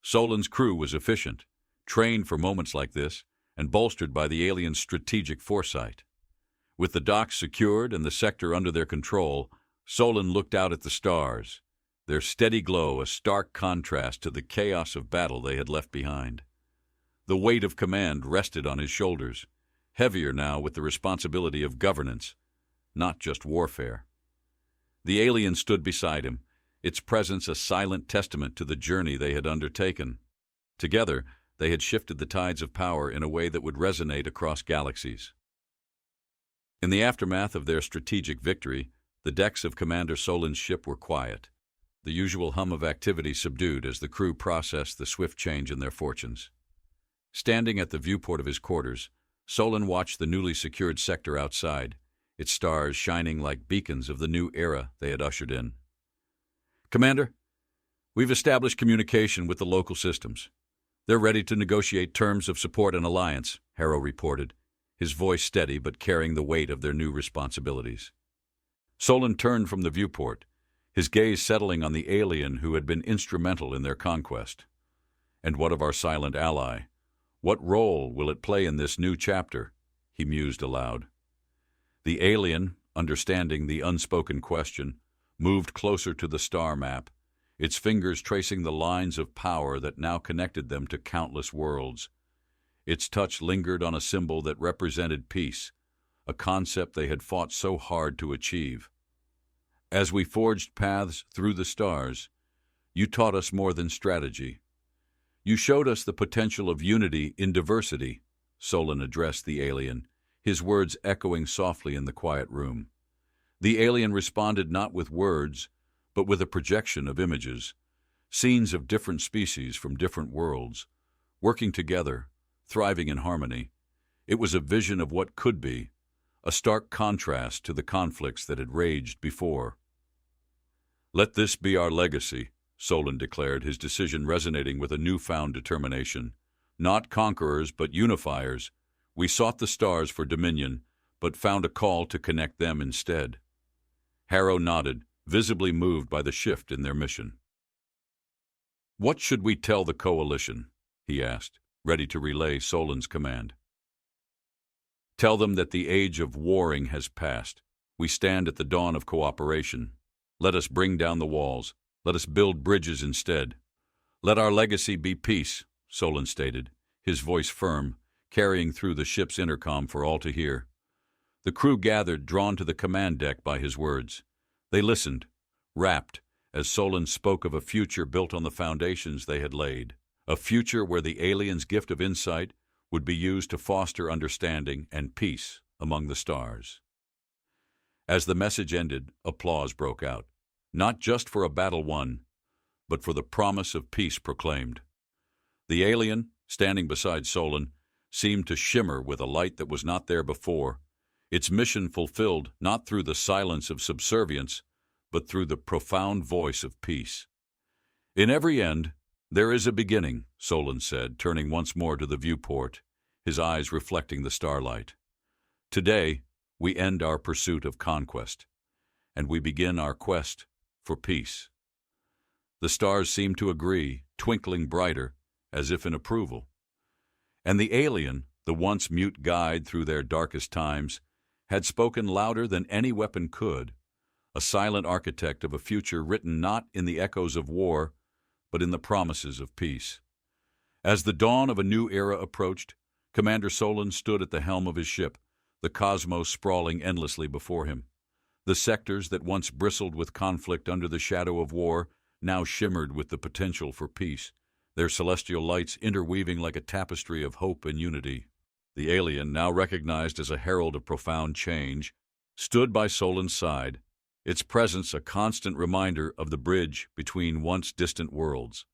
Solan's crew was efficient, trained for moments like this, and bolstered by the aliens' strategic foresight. With the docks secured and the sector under their control, Solan looked out at the stars, their steady glow a stark contrast to the chaos of battle they had left behind. The weight of command rested on his shoulders, heavier now with the responsibility of governance, not just warfare. The alien stood beside him, its presence a silent testament to the journey they had undertaken. Together, they had shifted the tides of power in a way that would resonate across galaxies. In the aftermath of their strategic victory, the decks of Commander Solan's ship were quiet, the usual hum of activity subdued as the crew processed the swift change in their fortunes. Standing at the viewport of his quarters, Solan watched the newly secured sector outside, its stars shining like beacons of the new era they had ushered in. "Commander, we've established communication with the local systems. They're ready to negotiate terms of support and alliance," Harrow reported, his voice steady but carrying the weight of their new responsibilities. Solan turned from the viewport, his gaze settling on the alien who had been instrumental in their conquest. "And what of our silent ally? What role will it play in this new chapter?" he mused aloud. The alien, understanding the unspoken question, moved closer to the star map, its fingers tracing the lines of power that now connected them to countless worlds. Its touch lingered on a symbol that represented peace, a concept they had fought so hard to achieve. "As we forged paths through the stars, you taught us more than strategy. You showed us the potential of unity in diversity," Solan addressed the alien, his words echoing softly in the quiet room. The alien responded not with words, but with a projection of images, scenes of different species from different worlds, working together, thriving in harmony. It was a vision of what could be, a stark contrast to the conflicts that had raged before. "Let this be our legacy," Solan declared, his decision resonating with a newfound determination. "Not conquerors, but unifiers. We sought the stars for dominion, but found a call to connect them instead." Harrow nodded, visibly moved by the shift in their mission. "What should we tell the coalition?" he asked, ready to relay Solan's command. "Tell them that the age of warring has passed. we stand at the dawn of cooperation. Let us bring down the walls. Let us build bridges instead. Let our legacy be peace, Solan stated, his voice firm, carrying through the ship's intercom for all to hear. The crew gathered, drawn to the command deck by his words. They listened, rapt, as Solan spoke of a future built on the foundations they had laid, a future where the aliens' gift of insight would be used to foster understanding and peace among the stars. As the message ended, applause broke out, not just for a battle won, but for the promise of peace proclaimed. The alien, standing beside Solan, seemed to shimmer with a light that was not there before, its mission fulfilled not through the silence of subservience, but through the profound voice of peace. In every end, there is a beginning, Solan said, turning once more to the viewport, his eyes reflecting the starlight. Today, we end our pursuit of conquest, and we begin our quest for peace. The stars seemed to agree, twinkling brighter, as if in approval. And the alien, the once mute guide through their darkest times, had spoken louder than any weapon could, a silent architect of a future written not in the echoes of war, but in the promises of peace. As the dawn of a new era approached, Commander Solan stood at the helm of his ship, the cosmos sprawling endlessly before him. The sectors that once bristled with conflict under the shadow of war now shimmered with the potential for peace, their celestial lights interweaving like a tapestry of hope and unity. The alien, now recognized as a herald of profound change, stood by Solan's side, its presence a constant reminder of the bridge between once distant worlds.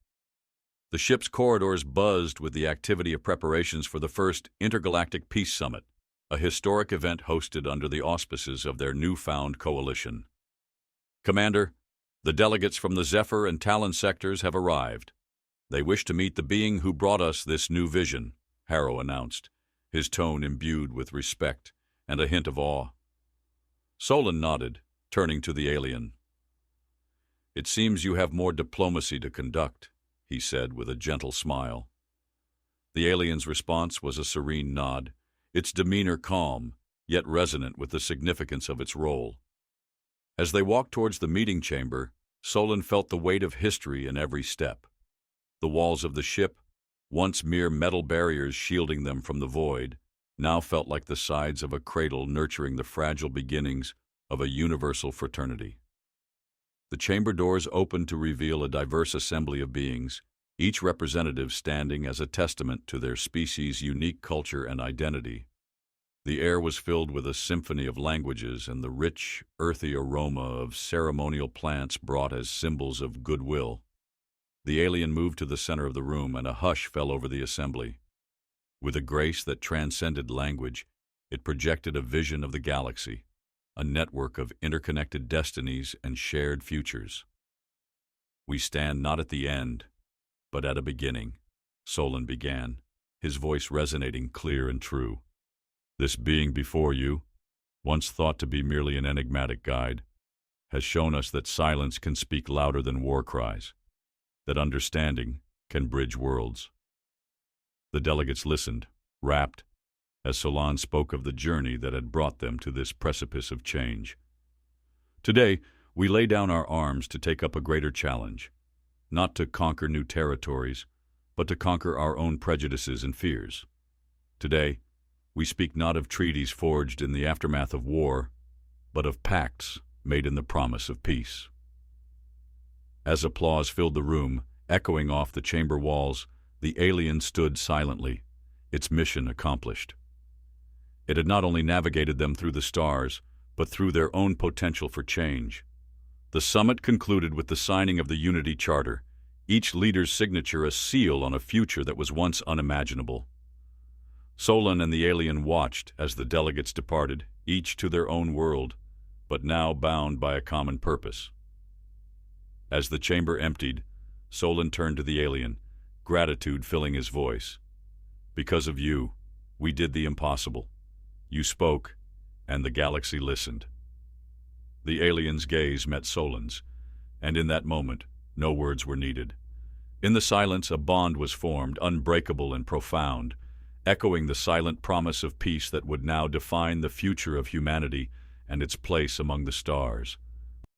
The ship's corridors buzzed with the activity of preparations for the first Intergalactic Peace Summit, a historic event hosted under the auspices of their newfound coalition. Commander, the delegates from the Zephyr and Talon sectors have arrived. They wish to meet the being who brought us this new vision, Harrow announced, his tone imbued with respect and a hint of awe. Solan nodded, turning to the alien. "It seems you have more diplomacy to conduct," he said with a gentle smile. The alien's response was a serene nod, its demeanor calm, yet resonant with the significance of its role. As they walked towards the meeting chamber, Solan felt the weight of history in every step. The walls of the ship, once mere metal barriers shielding them from the void, now felt like the sides of a cradle nurturing the fragile beginnings of a universal fraternity. The chamber doors opened to reveal a diverse assembly of beings, each representative standing as a testament to their species' unique culture and identity. The air was filled with a symphony of languages, and the rich, earthy aroma of ceremonial plants brought as symbols of goodwill. The alien moved to the center of the room, and a hush fell over the assembly. With a grace that transcended language, it projected a vision of the galaxy, a network of interconnected destinies and shared futures. "We stand not at the end, but at a beginning," Solan began, his voice resonating clear and true. "This being before you, once thought to be merely an enigmatic guide, has shown us that silence can speak louder than war cries, that understanding can bridge worlds." The delegates listened, rapt, as Solan spoke of the journey that had brought them to this precipice of change. "Today, we lay down our arms to take up a greater challenge, not to conquer new territories, but to conquer our own prejudices and fears. Today, we speak not of treaties forged in the aftermath of war, but of pacts made in the promise of peace." As applause filled the room, echoing off the chamber walls, the alien stood silently, its mission accomplished. It had not only navigated them through the stars, but through their own potential for change. The summit concluded with the signing of the Unity Charter, each leader's signature a seal on a future that was once unimaginable. Solan and the alien watched as the delegates departed, each to their own world, but now bound by a common purpose. As the chamber emptied, Solan turned to the alien, gratitude filling his voice. "Because of you, we did the impossible. You spoke, and the galaxy listened." The alien's gaze met Solan's, and in that moment, no words were needed. In the silence, a bond was formed, unbreakable and profound, echoing the silent promise of peace that would now define the future of humanity and its place among the stars.